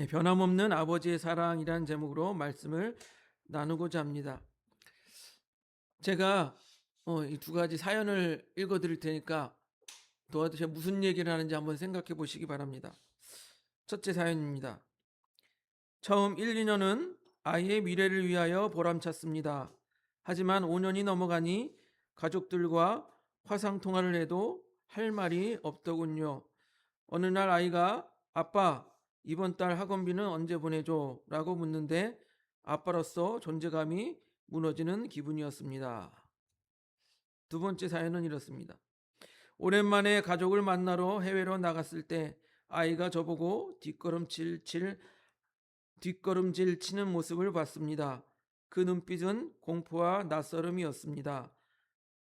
변함없는 아버지의 사랑이라는 제목으로 말씀을 나누고자 합니다. 제가 이 두 가지 사연을 읽어 드릴 테니까 도대체 무슨 얘기를 하는지 한번 생각해 보시기 바랍니다. 첫째 사연입니다. 처음 1, 2년은 아이의 미래를 위하여 보람찼습니다. 하지만 5년이 넘어가니 가족들과 화상 통화를 해도 할 말이 없더군요. 어느 날 아이가 아빠, 이번 달 학원비는 언제 보내줘? 라고 묻는데 아빠로서 존재감이 무너지는 기분이었습니다. 두 번째 사연은 이렇습니다. 오랜만에 가족을 만나러 해외로 나갔을 때 아이가 저보고 뒷걸음질 치는 모습을 봤습니다. 그 눈빛은 공포와 낯설음이었습니다.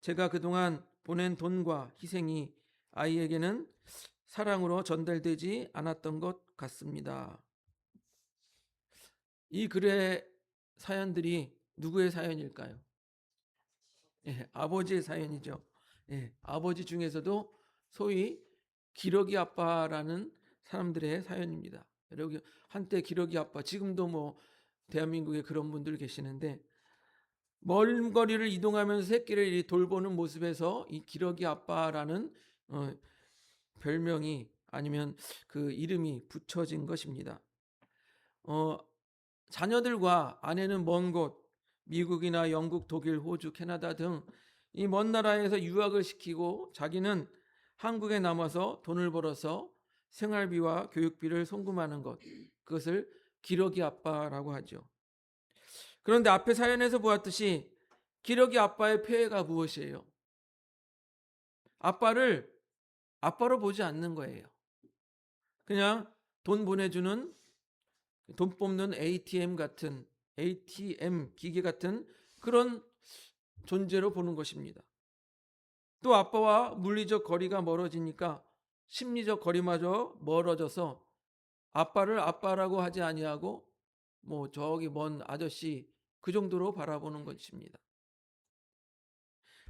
제가 그동안 보낸 돈과 희생이 아이에게는 사랑으로 전달되지 않았던 것 같습니다. 이 글의 사연들이 누구의 사연일까요? 아버지의 사연이죠. 아버지 중에서도 소위 기러기 아빠라는 사람들의 사연입니다. 여러분 한때 기러기 아빠, 지금도 뭐 대한민국에 그런 분들 계시는데 먼 거리를 이동하면서 새끼를 돌보는 모습에서 이 기러기 아빠라는 별명이 아니면 그 이름이 붙여진 것입니다. 어, 자녀들과 아내는 먼 곳, 미국이나 영국, 독일, 호주, 캐나다 등 이 먼 나라에서 유학을 시키고 자기는 한국에 남아서 돈을 벌어서 생활비와 교육비를 송금하는 것, 그것을 기러기 아빠라고 하죠. 그런데 앞에 사연에서 보았듯이 기러기 아빠의 폐해가 무엇이에요? 아빠를 아빠로 보지 않는 거예요. 그냥 돈 보내주는, 돈 뽑는 ATM 기계 같은 그런 존재로 보는 것입니다. 또 아빠와 물리적 거리가 멀어지니까 심리적 거리마저 멀어져서 아빠를 아빠라고 하지 아니하고 뭐 저기 먼 아저씨 그 정도로 바라보는 것입니다.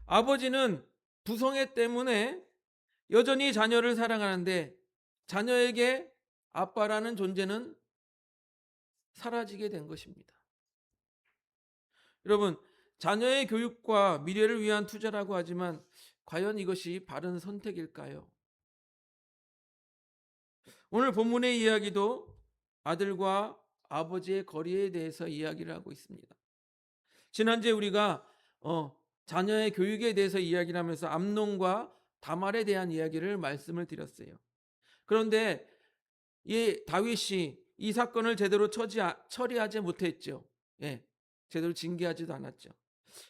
아버지는 부성애 때문에 여전히 자녀를 사랑하는데 자녀에게 아빠라는 존재는 사라지게 된 것입니다. 여러분, 자녀의 교육과 미래를 위한 투자라고 하지만 과연 이것이 바른 선택일까요? 오늘 본문의 이야기도 아들과 아버지의 거리에 대해서 이야기를 하고 있습니다. 지난주에 우리가 자녀의 교육에 대해서 이야기를 하면서 암논과 다말에 대한 이야기를 말씀을 드렸어요. 그런데 이 다윗이 이 사건을 제대로 처리하지 못했죠. 제대로 징계하지도 않았죠.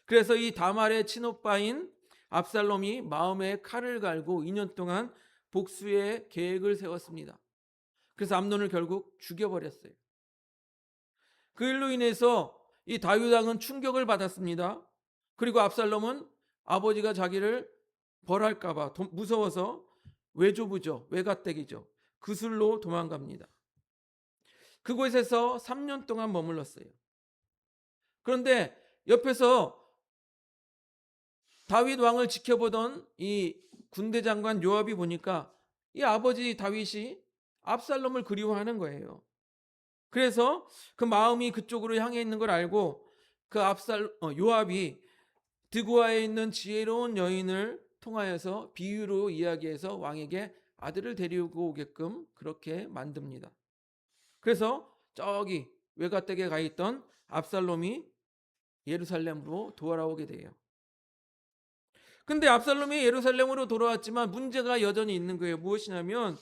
그래서 이 다말의 친오빠인 압살롬이 마음에 칼을 갈고 2년 동안 복수의 계획을 세웠습니다. 그래서 암논을 결국 죽여버렸어요. 그 일로 인해서 이 다윗 왕은 충격을 받았습니다. 그리고 압살롬은 아버지가 자기를 벌할까봐 무서워서 외조부죠, 외가댁이죠, 그술로 도망갑니다. 그곳에서 3년 동안 머물렀어요. 그런데 옆에서 다윗 왕을 지켜보던 이 군대 장관 요압이 보니까 이 아버지 다윗이 압살롬을 그리워하는 거예요. 그래서 그 마음이 그쪽으로 향해 있는 걸 알고 그 요압이 드고아에 있는 지혜로운 여인을 통하여서 비유로 이야기해서 왕에게 아들을 데리고 오게끔 그렇게 만듭니다. 그래서 저기 외가댁에 가 있던 압살롬이 예루살렘으로 돌아오게 돼요. 근데 압살롬이 예루살렘으로 돌아왔지만 문제가 여전히 있는 거예요. 무엇이냐면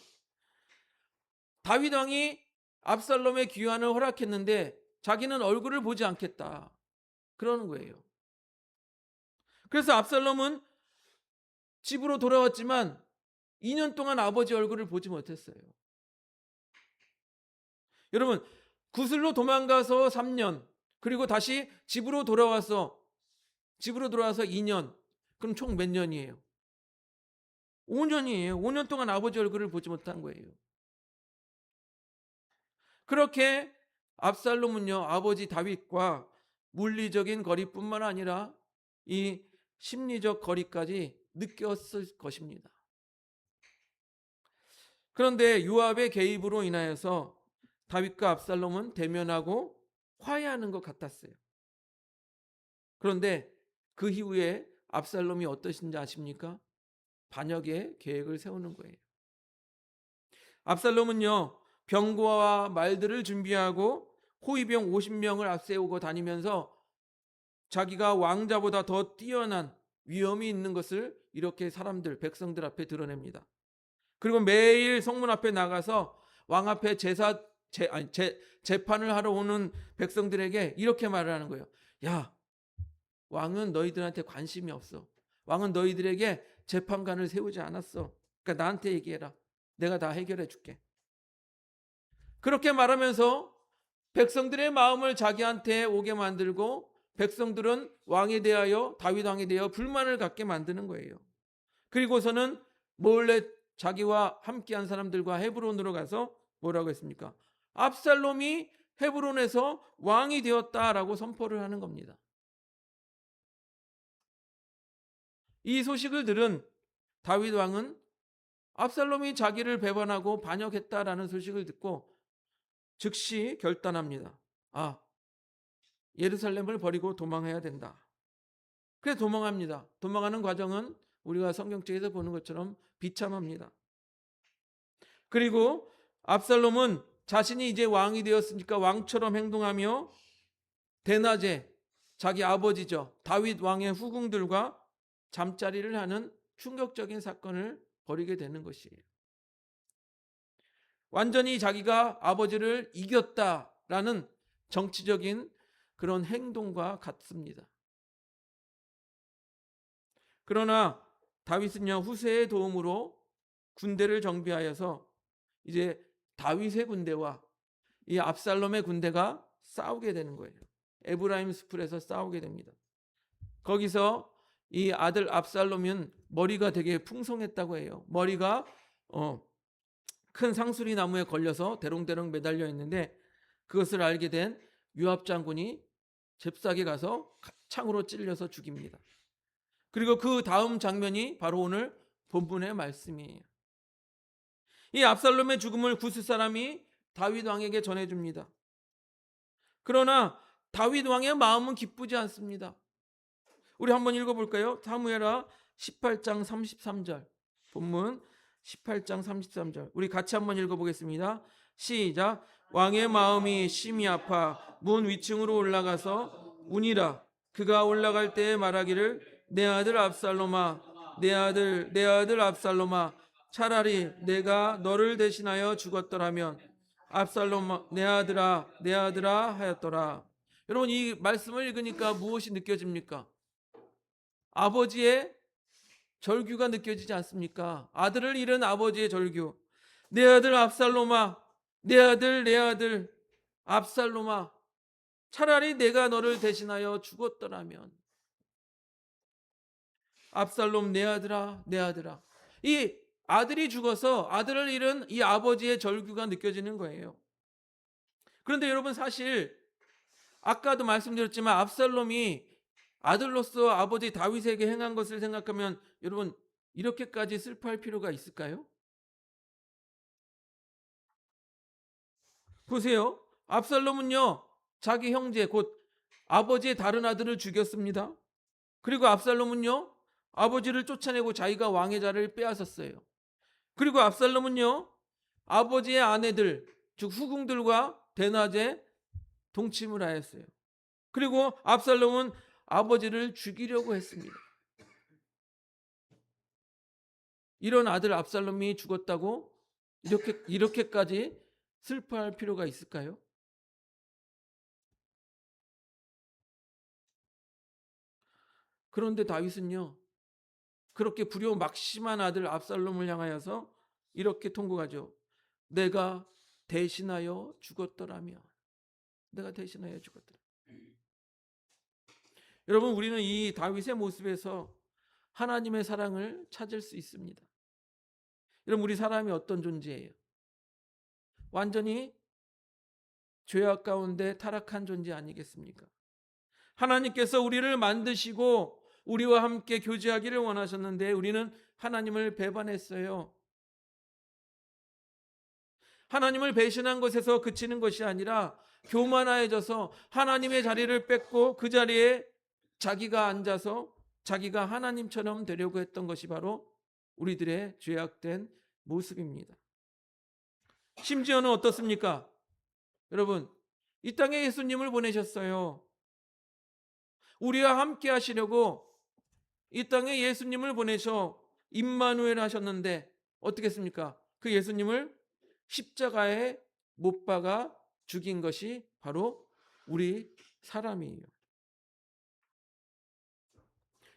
다윗 왕이 압살롬의 귀환을 허락했는데 자기는 얼굴을 보지 않겠다 그러는 거예요. 그래서 압살롬은 집으로 돌아왔지만 2년 동안 아버지 얼굴을 보지 못했어요. 여러분, 구슬로 도망가서 3년, 그리고 다시 집으로 돌아와서 2년. 그럼 총 몇 년이에요? 5년이에요. 5년 동안 아버지 얼굴을 보지 못한 거예요. 그렇게 압살롬은요, 아버지 다윗과 물리적인 거리뿐만 아니라 이 심리적 거리까지 느꼈을 것입니다. 그런데 요압의 개입으로 인하여서 다윗과 압살롬은 대면하고 화해하는 것 같았어요. 그런데 그 이후에 압살롬이 어떠신지 아십니까? 반역의 계획을 세우는 거예요. 압살롬은요, 병거와 말들을 준비하고 호위병 50명을 앞세우고 다니면서 자기가 왕자보다 더 뛰어난 위엄이 있는 것을 이렇게 사람들, 백성들 앞에 드러냅니다. 그리고 매일 성문 앞에 나가서 왕 앞에 재판을 하러 오는 백성들에게 이렇게 말을 하는 거예요. 야, 왕은 너희들한테 관심이 없어. 왕은 너희들에게 재판관을 세우지 않았어. 그러니까 나한테 얘기해라. 내가 다 해결해 줄게. 그렇게 말하면서 백성들의 마음을 자기한테 오게 만들고 백성들은 왕에 대하여, 다윗 왕에 대하여 불만을 갖게 만드는 거예요. 그리고서는 몰래 자기와 함께한 사람들과 헤브론으로 가서 뭐라고 했습니까? 압살롬이 헤브론에서 왕이 되었다라고 선포를 하는 겁니다. 이 소식을 들은 다윗 왕은 압살롬이 자기를 배반하고 반역했다라는 소식을 듣고 즉시 결단합니다. 아, 예루살렘을 버리고 도망해야 된다. 그래서 도망합니다. 도망하는 과정은 우리가 성경책에서 보는 것처럼 비참합니다. 그리고 압살롬은 자신이 이제 왕이 되었으니까 왕처럼 행동하며 대낮에 자기 아버지죠, 다윗 왕의 후궁들과 잠자리를 하는 충격적인 사건을 벌이게 되는 것이에요. 완전히 자기가 아버지를 이겼다라는 정치적인 그런 행동과 같습니다. 그러나 다윗은요, 후세의 도움으로 군대를 정비하여서 이제 다윗의 군대와 이 압살롬의 군대가 싸우게 되는 거예요. 에브라임 숲에서 싸우게 됩니다. 거기서 이 아들 압살롬은 머리가 되게 풍성했다고 해요. 머리가 큰 상수리 나무에 걸려서 대롱대롱 매달려 있는데 그것을 알게 된 요압 장군이 잽싸게 가서 창으로 찔려서 죽입니다. 그리고 그 다음 장면이 바로 오늘 본문의 말씀이에요. 이 압살롬의 죽음을 구스 사람이 다윗 왕에게 전해줍니다. 그러나 다윗 왕의 마음은 기쁘지 않습니다. 우리 한번 읽어볼까요? 사무엘하 18장 33절. 본문 18장 33절. 우리 같이 한번 읽어보겠습니다. 시작. 왕의 마음이 심히 아파 문 위층으로 올라가서 우니라. 그가 올라갈 때에 말하기를 내 아들 압살롬아, 내 아들 압살롬아, 차라리 내가 너를 대신하여 죽었더라면 압살롬 내 아들아 하였더라. 여러분, 이 말씀을 읽으니까 무엇이 느껴집니까? 아버지의 절규가 느껴지지 않습니까? 아들을 잃은 아버지의 절규. 내 아들 압살롬아, 내 아들 압살롬아, 차라리 내가 너를 대신하여 죽었더라면. 압살롬 내 아들아. 이 아들이 죽어서 아들을 잃은 이 아버지의 절규가 느껴지는 거예요. 그런데 여러분, 사실 아까도 말씀드렸지만 압살롬이 아들로서 아버지 다윗에게 행한 것을 생각하면 여러분, 이렇게까지 슬퍼할 필요가 있을까요? 보세요. 압살롬은요, 자기 형제 곧 아버지의 다른 아들을 죽였습니다. 그리고 압살롬은요, 아버지를 쫓아내고 자기가 왕의 자리를 빼앗았어요. 그리고 압살롬은요, 아버지의 아내들 즉 후궁들과 대낮에 동침을 하였어요. 그리고 압살롬은 아버지를 죽이려고 했습니다. 이런 아들 압살롬이 죽었다고 이렇게까지 슬퍼할 필요가 있을까요? 그런데 다윗은요, 그렇게 불효막심한 아들 압살롬을 향하여서 이렇게 통곡하죠. 내가 대신하여 죽었더라면. 내가 대신하여 죽었더라. 여러분, 우리는 이 다윗의 모습에서 하나님의 사랑을 찾을 수 있습니다. 여러분, 우리 사람이 어떤 존재예요? 완전히 죄악 가운데 타락한 존재 아니겠습니까? 하나님께서 우리를 만드시고 우리와 함께 교제하기를 원하셨는데 우리는 하나님을 배반했어요. 하나님을 배신한 것에서 그치는 것이 아니라 교만해져서 하나님의 자리를 뺏고 그 자리에 자기가 앉아서 자기가 하나님처럼 되려고 했던 것이 바로 우리들의 죄악된 모습입니다. 심지어는 어떻습니까? 여러분, 이 땅에 예수님을 보내셨어요. 우리와 함께 하시려고 이 땅에 예수님을 보내셔 임마누엘 하셨는데 어떻게 했습니까? 그 예수님을 십자가에 못 박아 죽인 것이 바로 우리 사람이에요.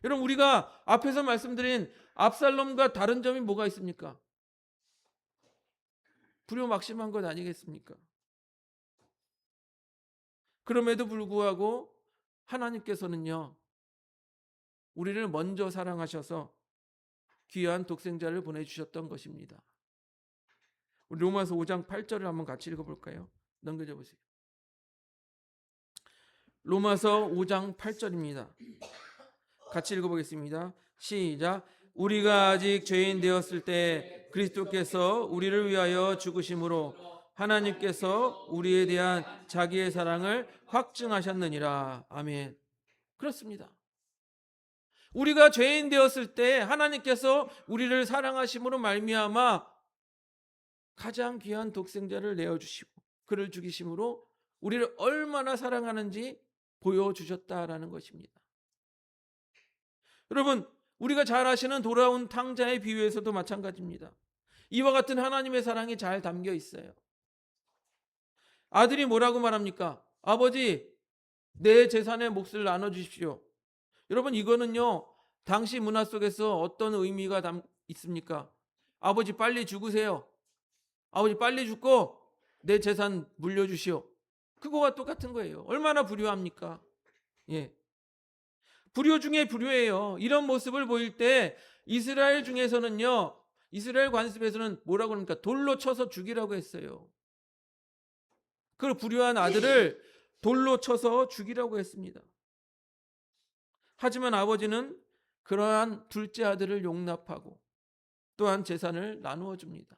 여러분, 우리가 앞에서 말씀드린 압살롬과 다른 점이 뭐가 있습니까? 불효막심한 것 아니겠습니까? 그럼에도 불구하고 하나님께서는요, 우리를 먼저 사랑하셔서 귀한 독생자를 보내주셨던 것입니다. 우리 로마서 5장 8절을 한번 같이 읽어볼까요? 넘겨져 보세요. 로마서 5장 8절입니다. 같이 읽어보겠습니다. 시작. 우리가 아직 죄인 되었을 때 그리스도께서 우리를 위하여 죽으심으로 하나님께서 우리에 대한 자기의 사랑을 확증하셨느니라. 아멘. 그렇습니다. 우리가 죄인 되었을 때 하나님께서 우리를 사랑하심으로 말미암아 가장 귀한 독생자를 내어주시고 그를 죽이심으로 우리를 얼마나 사랑하는지 보여주셨다라는 것입니다. 여러분, 우리가 잘 아시는 돌아온 탕자의 비유에서도 마찬가지입니다. 이와 같은 하나님의 사랑이 잘 담겨 있어요. 아들이 뭐라고 말합니까? 아버지, 내 재산의 몫을 나눠주십시오. 여러분, 이거는요, 당시 문화 속에서 어떤 의미가 있습니까? 아버지 빨리 죽으세요. 아버지 빨리 죽고 내 재산 물려주시오. 그거와 똑같은 거예요. 얼마나 불효합니까? 예. 불효 중에 불효예요. 이런 모습을 보일 때 이스라엘 중에서는요, 이스라엘 관습에서는 뭐라고 합니까? 돌로 쳐서 죽이라고 했어요. 그 불효한 아들을 돌로 쳐서 죽이라고 했습니다. 하지만 아버지는 그러한 둘째 아들을 용납하고 또한 재산을 나누어 줍니다.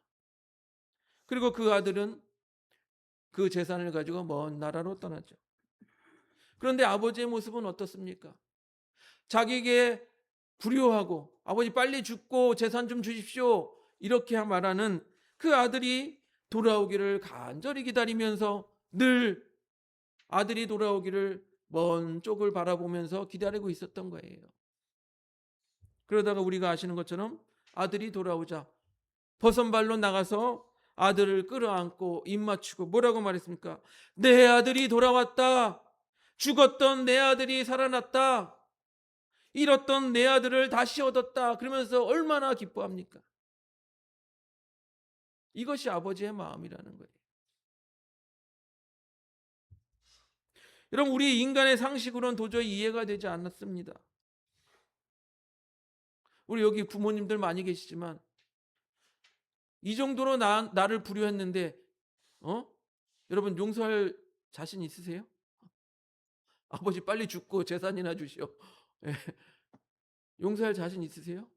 그리고 그 아들은 그 재산을 가지고 먼 나라로 떠나죠. 그런데 아버지의 모습은 어떻습니까? 자기에게 불효하고 아버지 빨리 죽고 재산 좀 주십시오 이렇게 말하는 그 아들이 돌아오기를 간절히 기다리면서 늘 아들이 돌아오기를 먼 쪽을 바라보면서 기다리고 있었던 거예요. 그러다가 우리가 아시는 것처럼 아들이 돌아오자 버선발로 나가서 아들을 끌어안고 입맞추고 뭐라고 말했습니까? 내 아들이 돌아왔다. 죽었던 내 아들이 살아났다. 잃었던 내 아들을 다시 얻었다. 그러면서 얼마나 기뻐합니까? 이것이 아버지의 마음이라는 거예요. 여러분, 우리 인간의 상식으로는 도저히 이해가 되지 않았습니다. 우리 여기 부모님들 많이 계시지만 이 정도로 나를 불효했는데 여러분 용서할 자신 있으세요? 아버지 빨리 죽고 재산이나 주시오. 예. 용서할 자신 있으세요?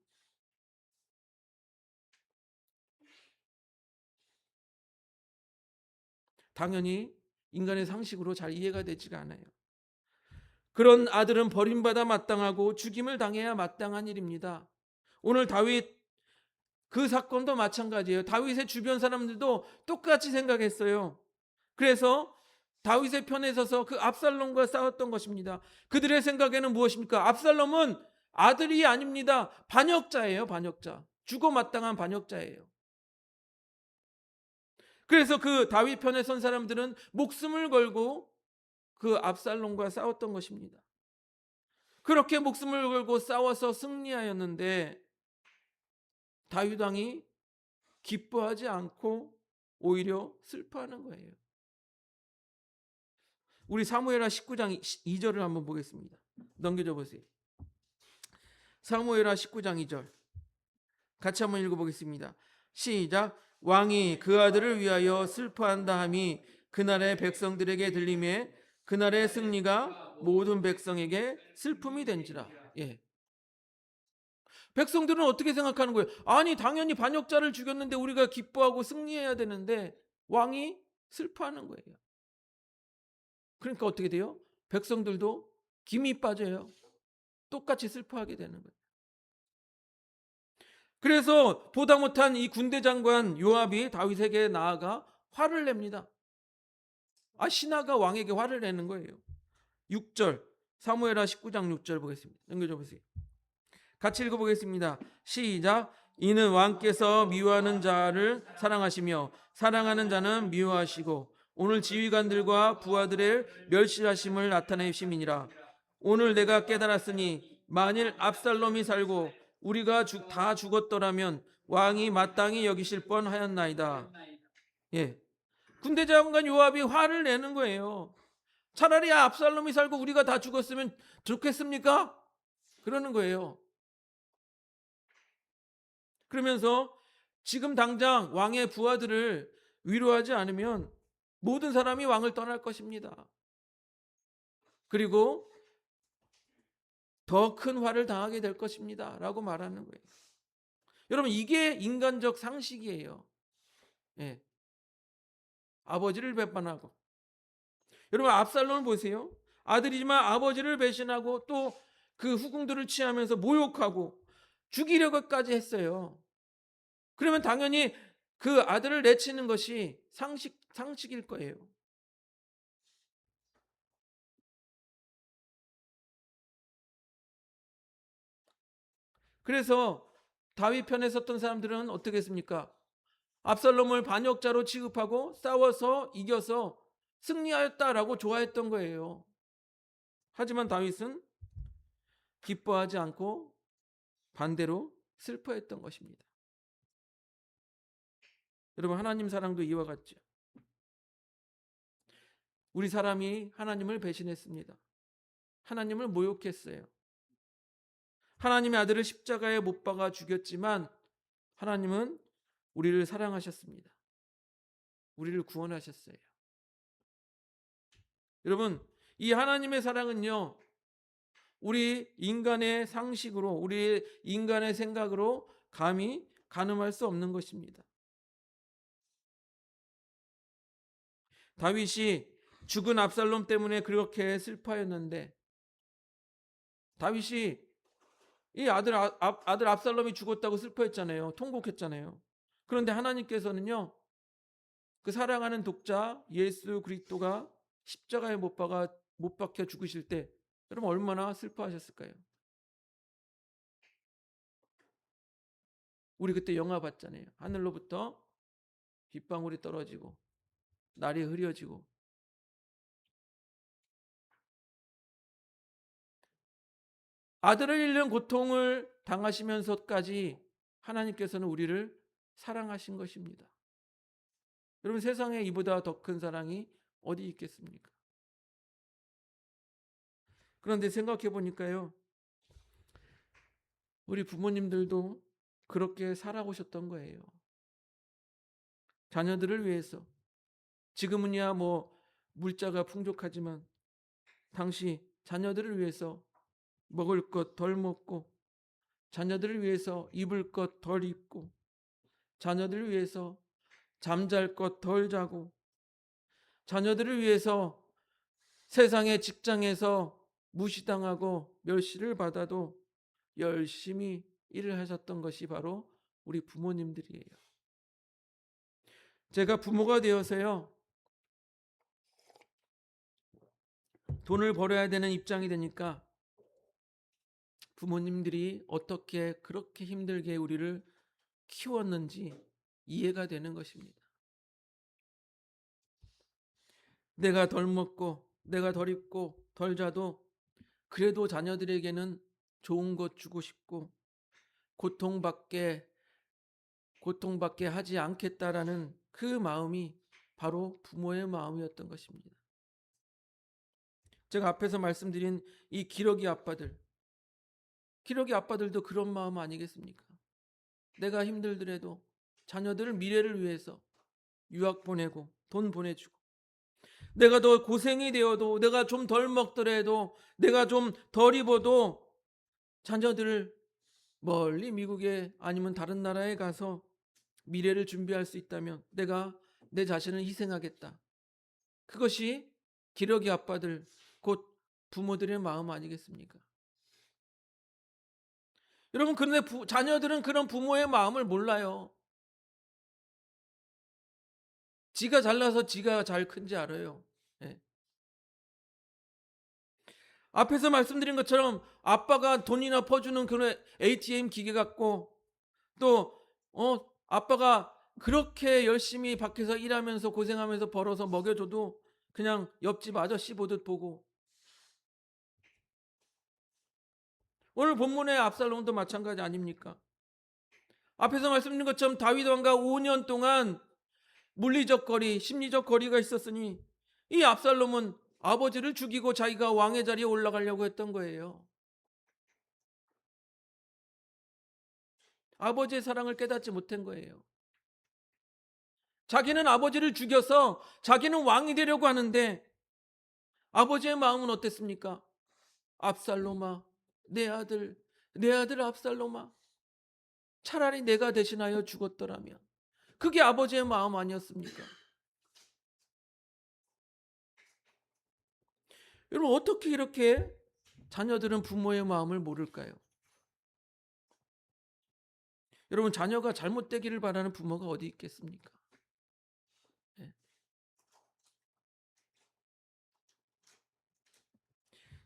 당연히 인간의 상식으로 잘 이해가 되지가 않아요. 그런 아들은 버림받아 마땅하고 죽임을 당해야 마땅한 일입니다. 오늘 다윗 그 사건도 마찬가지예요. 다윗의 주변 사람들도 똑같이 생각했어요. 그래서 다윗의 편에 서서 그 압살롬과 싸웠던 것입니다. 그들의 생각에는 무엇입니까? 압살롬은 아들이 아닙니다. 반역자예요. 반역자. 죽어 마땅한 반역자예요. 그래서 그 다윗 편에 선 사람들은 목숨을 걸고 그 압살롬과 싸웠던 것입니다. 그렇게 목숨을 걸고 싸워서 승리하였는데 다윗 왕이 기뻐하지 않고 오히려 슬퍼하는 거예요. 우리 사무엘하 19장 2절을 한번 보겠습니다. 넘겨줘 보세요. 사무엘하 19장 2절 같이 한번 읽어보겠습니다. 시작. 왕이 그 아들을 위하여 슬퍼한다 함이 그날의 백성들에게 들림에 그날의 승리가 모든 백성에게 슬픔이 된지라. 예. 백성들은 어떻게 생각하는 거예요? 아니 당연히 반역자를 죽였는데 우리가 기뻐하고 승리해야 되는데 왕이 슬퍼하는 거예요. 그러니까 어떻게 돼요? 백성들도 김이 빠져요. 똑같이 슬퍼하게 되는 거예요. 그래서 보다 못한 이 군대 장관 요압이 다윗에게 나아가 화를 냅니다. 신하가 왕에게 화를 내는 거예요. 6절 사무엘하 19장 6절 보겠습니다. 넘겨줘 보세요. 같이 읽어보겠습니다. 시작. 이는 왕께서 미워하는 자를 사랑하시며 사랑하는 자는 미워하시고 오늘 지휘관들과 부하들의 멸시하심을 나타내심이니라. 오늘 내가 깨달았으니 만일 압살롬이 살고 우리가 다 죽었더라면 왕이 마땅히 여기실 뻔하였나이다. 예, 군대 장관 요압이 화를 내는 거예요. 차라리 압살롬이 살고 우리가 다 죽었으면 좋겠습니까? 그러는 거예요. 그러면서 지금 당장 왕의 부하들을 위로하지 않으면 모든 사람이 왕을 떠날 것입니다. 그리고 더 큰 화를 당하게 될 것입니다. 라고 말하는 거예요. 여러분, 이게 인간적 상식이에요. 예. 아버지를 배반하고. 여러분, 압살롬을 보세요. 아들이지만 아버지를 배신하고 또 그 후궁들을 취하면서 모욕하고 죽이려고까지 했어요. 그러면 당연히 그 아들을 내치는 것이 상식일 거예요. 그래서 다윗 편에 섰던 사람들은 어떻게 했습니까? 압살롬을 반역자로 취급하고 싸워서 이겨서 승리하였다라고 좋아했던 거예요. 하지만 다윗은 기뻐하지 않고 반대로 슬퍼했던 것입니다. 여러분, 하나님 사랑도 이와 같죠. 우리 사람이 하나님을 배신했습니다. 하나님을 모욕했어요. 하나님의 아들을 십자가에 못 박아 죽였지만 하나님은 우리를 사랑하셨습니다. 우리를 구원하셨어요. 여러분, 이 하나님의 사랑은요, 우리 인간의 상식으로, 우리 인간의 생각으로 감히 가늠할 수 없는 것입니다. 다윗이 죽은 압살롬 때문에 그렇게 슬퍼했는데, 다윗이 이 아들 압살롬이 죽었다고 슬퍼했잖아요. 통곡했잖아요. 그런데 하나님께서는요, 그 사랑하는 독자 예수 그리스도가 십자가에 못 박혀 죽으실 때 여러분 얼마나 슬퍼하셨을까요? 우리 그때 영화 봤잖아요. 하늘로부터 빗방울이 떨어지고 날이 흐려지고. 아들을 잃는 고통을 당하시면서까지 하나님께서는 우리를 사랑하신 것입니다. 여러분, 세상에 이보다 더 큰 사랑이 어디 있겠습니까? 그런데 생각해 보니까요, 우리 부모님들도 그렇게 살아오셨던 거예요. 자녀들을 위해서. 지금은야 물자가 풍족하지만 당시 자녀들을 위해서 먹을 것 덜 먹고, 자녀들을 위해서 입을 것 덜 입고, 자녀들을 위해서 잠잘 것 덜 자고, 자녀들을 위해서 세상의 직장에서 무시당하고 멸시를 받아도 열심히 일을 하셨던 것이 바로 우리 부모님들이에요. 제가 부모가 되어서요, 돈을 벌어야 되는 입장이 되니까 부모님들이 어떻게 그렇게 힘들게 우리를 키웠는지 이해가 되는 것입니다. 내가 덜 먹고 내가 덜 입고 덜 자도 그래도 자녀들에게는 좋은 것 주고 싶고 고통받게 하지 않겠다라는 그 마음이 바로 부모의 마음이었던 것입니다. 제가 앞에서 말씀드린 이 기러기 아빠들도 그런 마음 아니겠습니까? 내가 힘들더라도 자녀들을 미래를 위해서 유학 보내고 돈 보내주고, 내가 더 고생이 되어도, 내가 좀 덜 먹더라도, 내가 좀 덜 입어도 자녀들을 멀리 미국에 아니면 다른 나라에 가서 미래를 준비할 수 있다면 내가 내 자신을 희생하겠다. 그것이 기러기 아빠들, 곧 부모들의 마음 아니겠습니까? 여러분, 그런데 자녀들은 그런 부모의 마음을 몰라요. 지가 잘나서 지가 잘 큰지 알아요. 예. 앞에서 말씀드린 것처럼 아빠가 돈이나 퍼주는 그런 ATM 기계 같고, 또 아빠가 그렇게 열심히 밖에서 일하면서 고생하면서 벌어서 먹여줘도 그냥 옆집 아저씨 보듯 보고, 오늘 본문의 압살롬도 마찬가지 아닙니까? 앞에서 말씀드린 것처럼 다윗 왕과 5년 동안 물리적 거리, 심리적 거리가 있었으니 이 압살롬은 아버지를 죽이고 자기가 왕의 자리에 올라가려고 했던 거예요. 아버지의 사랑을 깨닫지 못한 거예요. 자기는 아버지를 죽여서 자기는 왕이 되려고 하는데 아버지의 마음은 어땠습니까? 압살롬아, 내 아들 압살롬아, 차라리 내가 대신하여 죽었더라면. 그게 아버지의 마음 아니었습니까? 여러분, 어떻게 이렇게 자녀들은 부모의 마음을 모를까요? 여러분, 자녀가 잘못되기를 바라는 부모가 어디 있겠습니까? 네.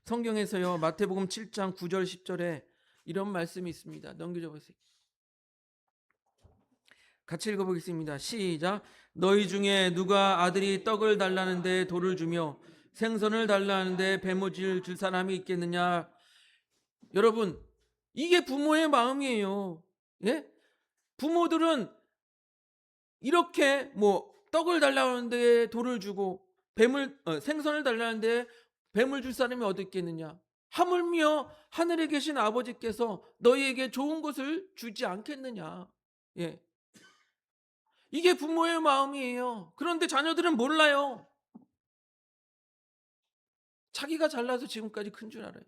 성경에서요, 마태복음 7장 9절 10절에 이런 말씀이 있습니다. 넘겨줘 보세요. 같이 읽어보겠습니다. 시작. 너희 중에 누가 아들이 떡을 달라는데 돌을 주며 생선을 달라는데 배모질 줄 사람이 있겠느냐? 여러분, 이게 부모의 마음이에요. 예? 부모들은 이렇게 떡을 달라는데 돌을 주고 생선을 달라는데 뱀을 줄 사람이 어디 있겠느냐? 하물며 하늘에 계신 아버지께서 너희에게 좋은 것을 주지 않겠느냐? 예. 이게 부모의 마음이에요. 그런데 자녀들은 몰라요. 자기가 잘나서 지금까지 큰 줄 알아요.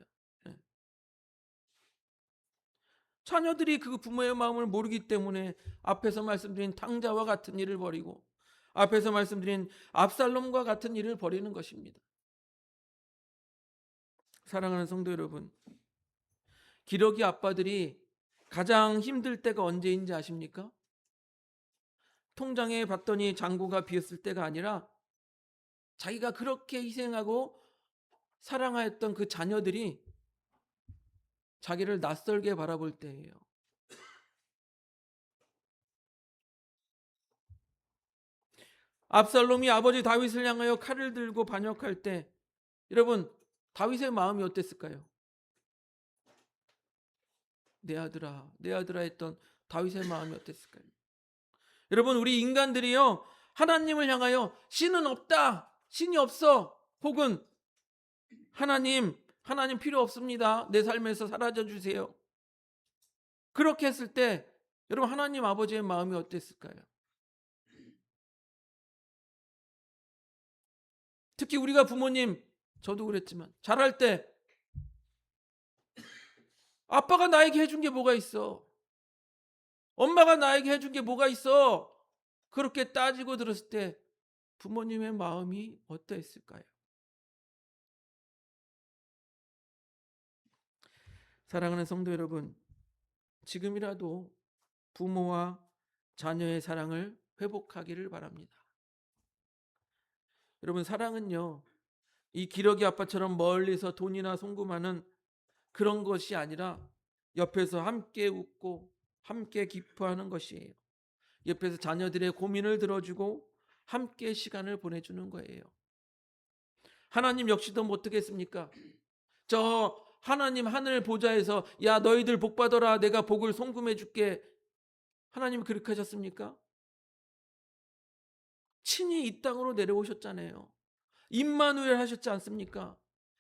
예. 자녀들이 그 부모의 마음을 모르기 때문에 앞에서 말씀드린 탕자와 같은 일을 벌이고 앞에서 말씀드린 압살롬과 같은 일을 벌이는 것입니다. 사랑하는 성도 여러분, 기러기 아빠들이 가장 힘들 때가 언제인지 아십니까? 통장에 봤더니 잔고가 비었을 때가 아니라 자기가 그렇게 희생하고 사랑하였던 그 자녀들이 자기를 낯설게 바라볼 때예요. 압살롬이 아버지 다윗을 향하여 칼을 들고 반역할 때 여러분, 다윗의 마음이 어땠을까요? 내 아들아, 내 아들아 했던 다윗의 마음이 어땠을까요? 여러분, 우리 인간들이요, 하나님을 향하여 신은 없다, 신이 없어, 혹은 하나님 필요 없습니다, 내 삶에서 사라져 주세요, 그렇게 했을 때 여러분, 하나님 아버지의 마음이 어땠을까요? 특히 우리가 부모님, 저도 그랬지만 잘할 때 아빠가 나에게 해준 게 뭐가 있어, 엄마가 나에게 해준 게 뭐가 있어, 그렇게 따지고 들었을 때 부모님의 마음이 어떠했을까요? 사랑하는 성도 여러분, 지금이라도 부모와 자녀의 사랑을 회복하기를 바랍니다. 여러분, 사랑은요, 이 기러기 아빠처럼 멀리서 돈이나 송금하는 그런 것이 아니라 옆에서 함께 웃고 함께 기뻐하는 것이에요. 옆에서 자녀들의 고민을 들어주고 함께 시간을 보내주는 거예요. 하나님 역시도 못하겠습니까? 저 하나님 하늘 보좌에서 야, 너희들 복 받아라, 내가 복을 송금해 줄게, 하나님 그렇게 하셨습니까? 친히 이 땅으로 내려오셨잖아요. 임마누엘 하셨지 않습니까?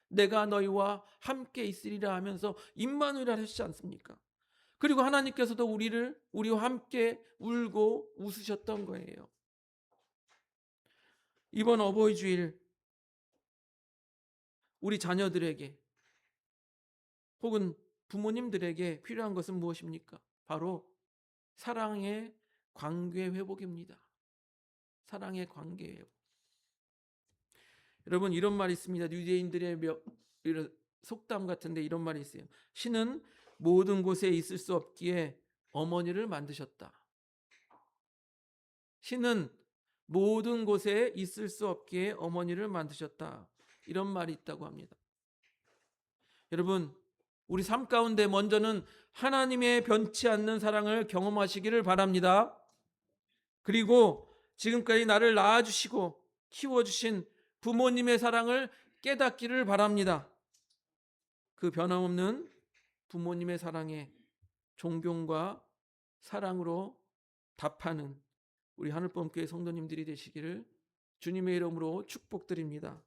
내가 너희와 함께 있으리라 하면서 임마누엘 하셨지 않습니까? 그리고 하나님께서도 우리와 함께 울고 웃으셨던 거예요. 이번 어버이 주일 우리 자녀들에게 혹은 부모님들에게 필요한 것은 무엇입니까? 바로 사랑의 관계 회복입니다. 사랑의 관계예요. 여러분, 이런 말이 있습니다. 유대인들의 이런 속담 같은데 이런 말이 있어요. 신은 모든 곳에 있을 수 없기에 어머니를 만드셨다. 신은 모든 곳에 있을 수 없기에 어머니를 만드셨다. 이런 말이 있다고 합니다. 여러분, 우리 삶 가운데 먼저는 하나님의 변치 않는 사랑을 경험하시기를 바랍니다. 그리고 지금까지 나를 낳아주시고 키워주신 부모님의 사랑을 깨닫기를 바랍니다. 그 변함없는 부모님의 사랑에 존경과 사랑으로 답하는 우리 하늘범교회 성도님들이 되시기를 주님의 이름으로 축복드립니다.